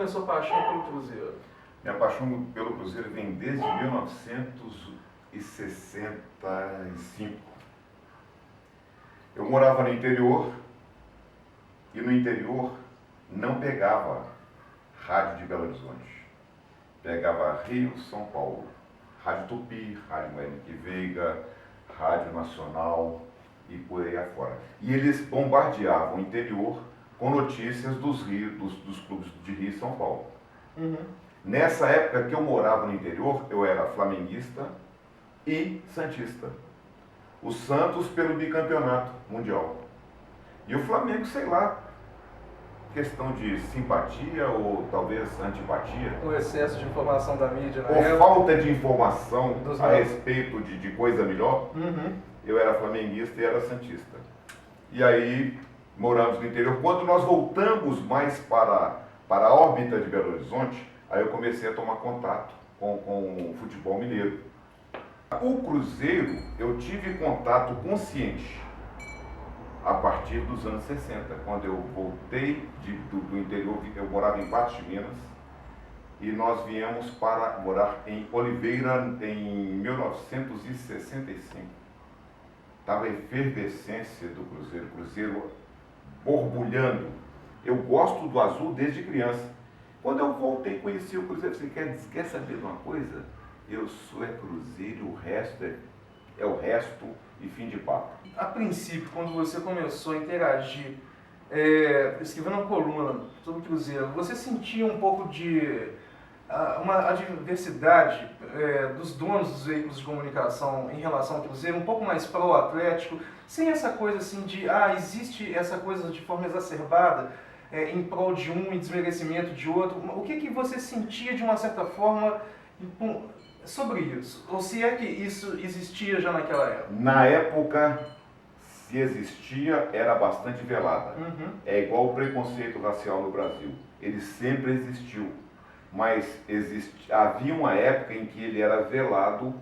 começou a paixão pelo Cruzeiro? Minha paixão pelo Cruzeiro vem desde 1965. Eu morava no interior e no interior não pegava rádio de Belo Horizonte. Pegava Rio, São Paulo, Rádio Tupi, Rádio Henrique Veiga, Rádio Nacional e por aí afora. E eles bombardeavam o interior com notícias dos clubes de Rio e São Paulo. Uhum. Nessa época que eu morava no interior, eu era flamenguista e santista. O Santos pelo bicampeonato mundial. E o Flamengo, sei lá, questão de simpatia ou talvez antipatia. O excesso de informação da mídia na Ou época. falta de informação Dos a novos. respeito de coisa melhor. Uhum. Eu era flamenguista e era santista. E aí moramos no interior. Quando nós voltamos mais para a órbita de Belo Horizonte, aí eu comecei a tomar contato com o futebol mineiro. O Cruzeiro eu tive contato consciente a partir dos anos 60, quando eu voltei do interior. Eu morava em Patos de Minas e nós viemos para morar em Oliveira em 1965. Estava a efervescência do Cruzeiro, Cruzeiro borbulhando. Eu gosto do azul desde criança. Quando eu voltei, conheci o Cruzeiro. Você quer saber de uma coisa? Eu sou Cruzeiro, o resto é o resto e fim de papo. A princípio, quando você começou a interagir, escrevendo uma coluna sobre o Cruzeiro, você sentia um pouco de uma adversidade dos donos dos veículos de comunicação em relação ao Cruzeiro, um pouco mais pró-atlético, sem essa coisa assim de, existe essa coisa de forma exacerbada em prol de um e desmerecimento de outro. O que você sentia de uma certa forma sobre isso? Ou se é que isso existia já naquela época? Na época, se existia, era bastante velada. Uhum. É igual o preconceito racial no Brasil. Ele sempre existiu. Mas havia uma época em que ele era velado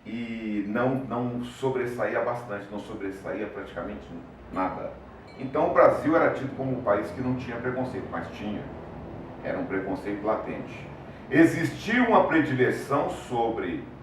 e não sobressaía bastante, não sobressaía praticamente nada. Então o Brasil era tido como um país que não tinha preconceito, mas tinha. Era um preconceito latente. Existia uma predileção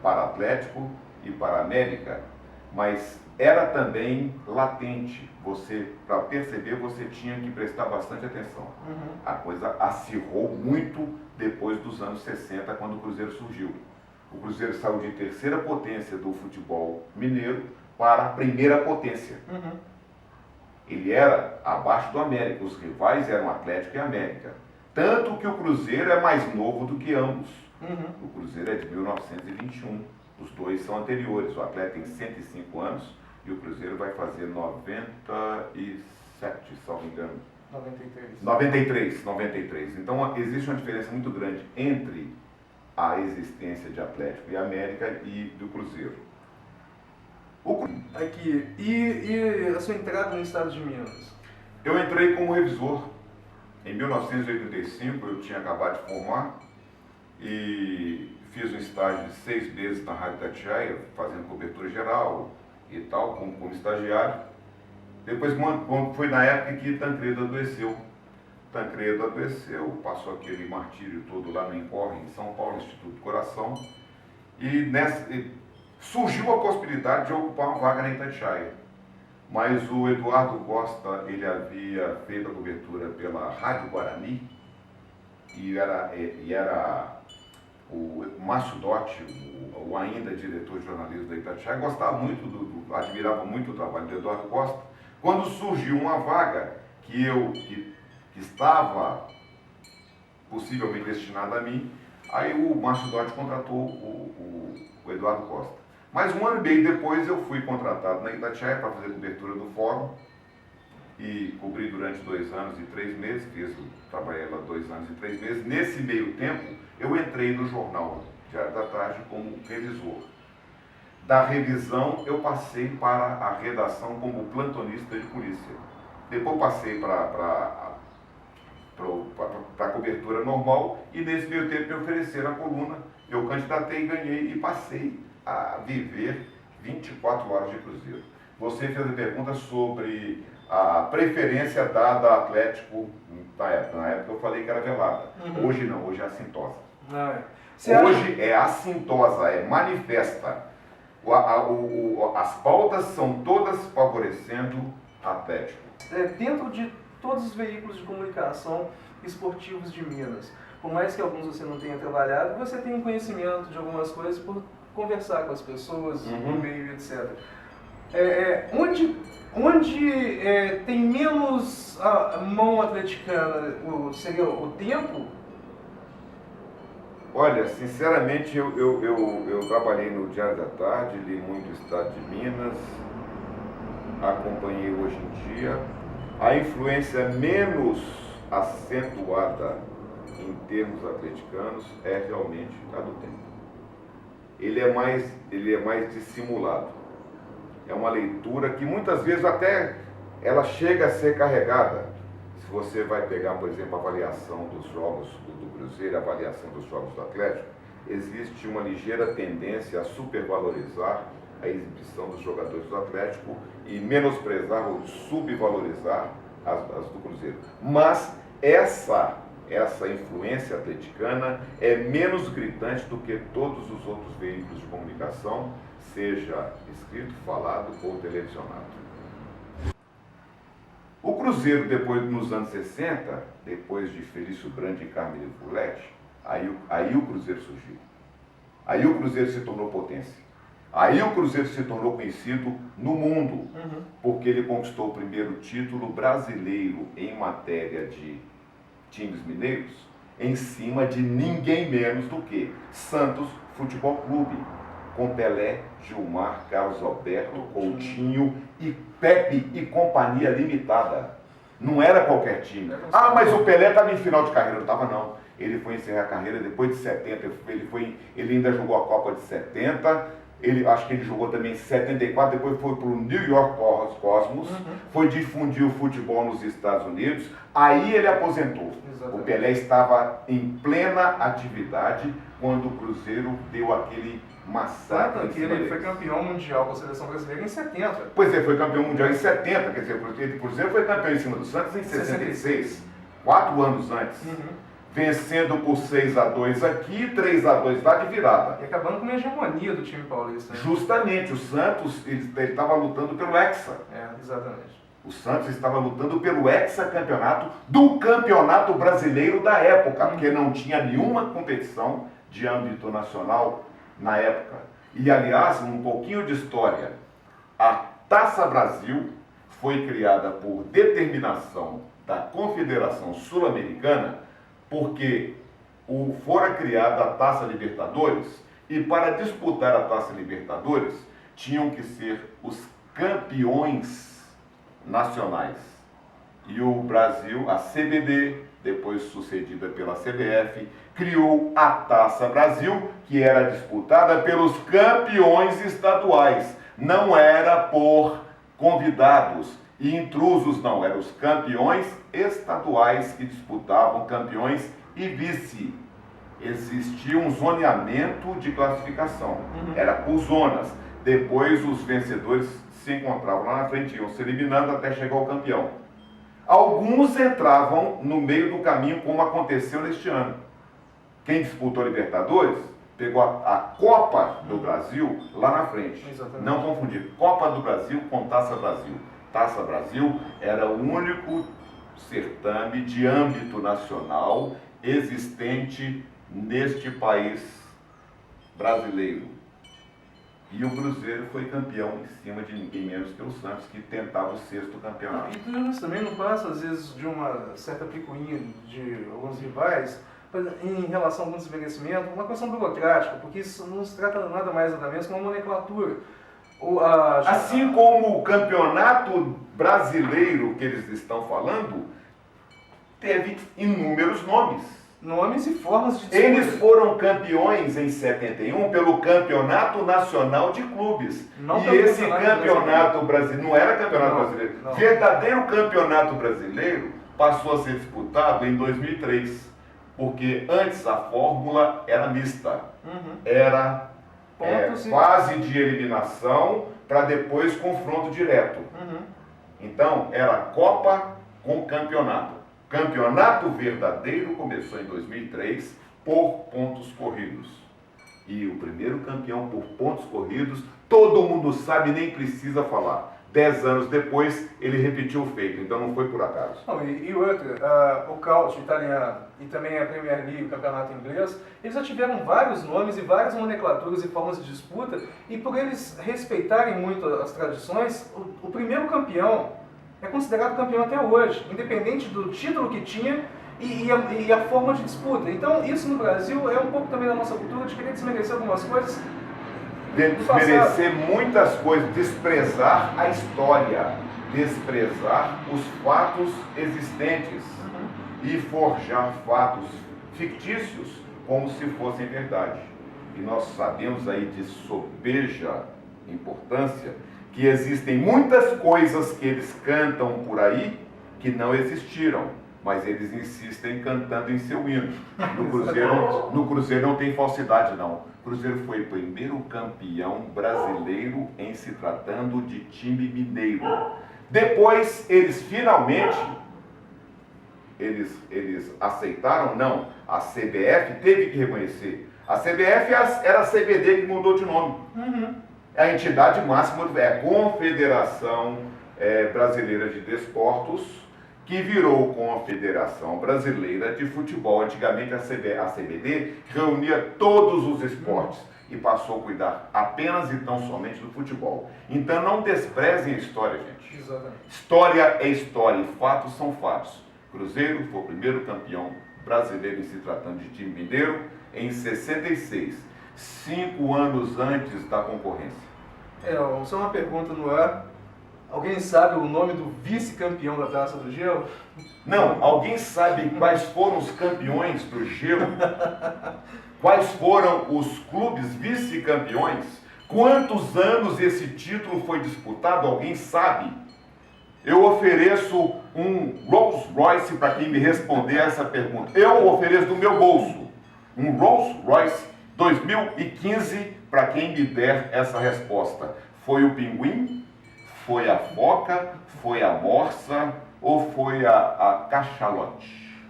para Atlético e para América, mas era também latente. Para perceber, você tinha que prestar bastante atenção. Uhum. A coisa acirrou muito depois dos anos 60, quando o Cruzeiro surgiu. O Cruzeiro saiu de terceira potência do futebol mineiro para a primeira potência. Uhum. Ele era abaixo do América, os rivais eram Atlético e América. Tanto que o Cruzeiro é mais novo do que ambos. Uhum. O Cruzeiro é de 1921, os dois são anteriores. O Atlético tem 105 anos e o Cruzeiro vai fazer 97, se não me engano. 93. Então existe uma diferença muito grande entre a existência de Atlético e América e do Cruzeiro. Aqui, e a sua entrada no estado de Minas? Eu entrei como revisor. Em 1985 eu tinha acabado de formar e fiz um estágio de 6 meses na Rádio Itatiaia, fazendo cobertura geral e tal, como estagiário. Depois, quando foi na época que Tancredo adoeceu. Tancredo adoeceu, passou aquele martírio todo lá no Incorre, em São Paulo, Instituto do Coração. E surgiu a possibilidade de ocupar uma vaga na Itatiaia. Mas o Eduardo Costa, ele havia feito a cobertura pela Rádio Guarani e era o Márcio Dotti, o ainda diretor de jornalismo da Itatiaia, gostava muito, admirava muito o trabalho do Eduardo Costa. Quando surgiu uma vaga que estava possivelmente destinada a mim, aí o Márcio Dotti contratou o Eduardo Costa. Mas um ano e meio depois eu fui contratado na Itatiaia para fazer cobertura do fórum e cobri durante 2 anos e 3 meses, trabalhei lá 2 anos e 3 meses. Nesse meio tempo eu entrei no jornal Diário da Tarde como revisor. Da revisão eu passei para a redação como plantonista de polícia. Depois passei para a cobertura normal e nesse meio tempo me ofereceram a coluna. Eu candidatei, ganhei e passei a viver 24 horas de Cruzeiro. Você fez a pergunta sobre a preferência dada ao Atlético na época. Na época eu falei que era velada. Hoje não, hoje é assintosa. Hoje é assintosa, é manifesta. As pautas são todas favorecendo Atlético. Dentro de todos os veículos de comunicação esportivos de Minas, por mais que alguns você não tenha trabalhado, você tem conhecimento de algumas coisas por conversar com as pessoas, no meio, etc. Onde tem menos mão atleticana, seria o tempo? Olha, sinceramente, eu trabalhei no Diário da Tarde, li muito o Estado de Minas, acompanhei hoje em dia. A influência menos acentuada em termos atleticanos é realmente a do tempo. Ele é mais dissimulado. É uma leitura que muitas vezes até ela chega a ser carregada. Se você vai pegar, por exemplo, a avaliação dos jogos do Cruzeiro, a avaliação dos jogos do Atlético, existe uma ligeira tendência a supervalorizar a exibição dos jogadores do Atlético e menosprezar ou subvalorizar as do Cruzeiro. Mas essa influência atleticana é menos gritante do que todos os outros veículos de comunicação, seja escrito, falado ou televisionado. O Cruzeiro, depois nos anos 60, depois de Felício Brandi e Carmelo Fuletti, aí o Cruzeiro surgiu. Aí o Cruzeiro se tornou potência. Aí o Cruzeiro se tornou conhecido no mundo, porque ele conquistou o primeiro título brasileiro em matéria de times mineiros, em cima de ninguém menos do que Santos Futebol Clube, com Pelé, Gilmar, Carlos Alberto, Coutinho e Pepe e Companhia Limitada. Não era qualquer time. Ah, mas o Pelé estava em final de carreira. Não estava, não. Ele foi encerrar a carreira depois de 70. Ele ainda jogou a Copa de 70. Acho que ele jogou também em 74, depois foi para o New York Cosmos, foi difundir o futebol nos Estados Unidos, aí ele aposentou. Exatamente. O Pelé estava em plena atividade quando o Cruzeiro deu aquele massacre. Tanto que ele foi campeão mundial com a seleção brasileira em 70. Pois é, foi campeão mundial em 70, quer dizer, o Cruzeiro foi campeão em cima do Santos em 66, 4 anos antes. Vencendo por 6-2 aqui, 3-2 lá de virada. E acabando com a hegemonia do time paulista. Né? Justamente, o Santos ele estava lutando pelo Hexa. Exatamente. O Santos estava lutando pelo hexacampeonato do Campeonato Brasileiro da época, porque não tinha nenhuma competição de âmbito nacional na época. E, aliás, um pouquinho de história. A Taça Brasil foi criada por determinação da Confederação Sul-Americana, porque fora criada a Taça Libertadores, e para disputar a Taça Libertadores tinham que ser os campeões nacionais. E o Brasil, a CBD, depois sucedida pela CBF, criou a Taça Brasil, que era disputada pelos campeões estaduais. Não era por convidados e intrusos, não. Eram os campeões estaduais que disputavam, campeões e vice. Existia um zoneamento de classificação. Era por zonas. Depois os vencedores se encontravam lá na frente, iam se eliminando até chegar ao campeão. Alguns entravam no meio do caminho, como aconteceu neste ano. Quem disputou a Libertadores pegou a Copa do Brasil lá na frente. Exatamente. Não confundir Copa do Brasil com Taça Brasil. Taça Brasil era o único certame de âmbito nacional existente neste país brasileiro. E o Cruzeiro foi campeão em cima de ninguém menos que o Santos, que tentava o 6º campeonato. E tudo isso também não passa, às vezes, de uma certa picuinha de alguns rivais, em relação a algum desenvelhecimento, uma questão burocrática, porque isso não se trata nada mais nada menos que uma nomenclatura. Assim como o campeonato brasileiro que eles estão falando, teve inúmeros nomes. Nomes e formas de disputa. Eles foram campeões em 71 pelo Campeonato Nacional de Clubes. Não e esse campeonato brasileiro, não era campeonato brasileiro, verdadeiro campeonato brasileiro passou a ser disputado em 2003. Porque antes a fórmula era mista. Era fase de eliminação para depois confronto direto. Então, era Copa com campeonato. Campeonato verdadeiro começou em 2003 por pontos corridos. E o primeiro campeão por pontos corridos, todo mundo sabe, nem precisa falar. 10 anos depois, ele repetiu o feito, então não foi por acaso. Não, e outra, o Calcio italiano e também a Premier League, o campeonato inglês, eles já tiveram vários nomes e várias nomenclaturas e formas de disputa, e por eles respeitarem muito as tradições, o primeiro campeão é considerado campeão até hoje, independente do título que tinha e a forma de disputa. Então, isso no Brasil é um pouco também da nossa cultura de querer desmerecer algumas coisas. Desmerecer muitas coisas, desprezar a história, desprezar os fatos existentes e forjar fatos fictícios como se fossem verdade. E nós sabemos aí de sobeja importância que existem muitas coisas que eles cantam por aí que não existiram, mas eles insistem cantando em seu hino. No Cruzeiro não tem falsidade, não. O Cruzeiro foi o primeiro campeão brasileiro em se tratando de time mineiro. Depois, eles finalmente, eles aceitaram, não, a CBF teve que reconhecer. A CBF era a CBD que mudou de nome. A entidade máxima é a Confederação Brasileira de Desportos, que virou Confederação Brasileira de Futebol. Antigamente a CBD reunia todos os esportes e passou a cuidar apenas e tão somente do futebol. Então não desprezem a história, gente. Exatamente. História é história e fatos são fatos. Cruzeiro foi o primeiro campeão brasileiro em se tratando de time mineiro em 66, 5 anos antes da concorrência. Só uma pergunta no ar. Alguém sabe o nome do vice-campeão da Taça do Gelo? Não, alguém sabe quais foram os campeões do Gelo? Quais foram os clubes vice-campeões? Quantos anos esse título foi disputado? Alguém sabe? Eu ofereço um Rolls Royce para quem me responder essa pergunta. Eu ofereço do meu bolso um Rolls Royce 2015 para quem me der essa resposta. Foi o Pinguim? Foi a foca, foi a morsa ou foi a cachalote?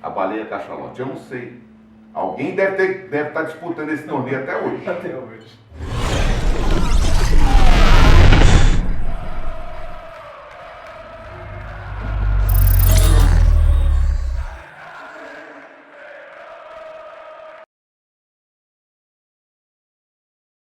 A baleia cachalote, eu não sei. Alguém deve estar disputando esse torneio até hoje. Até hoje.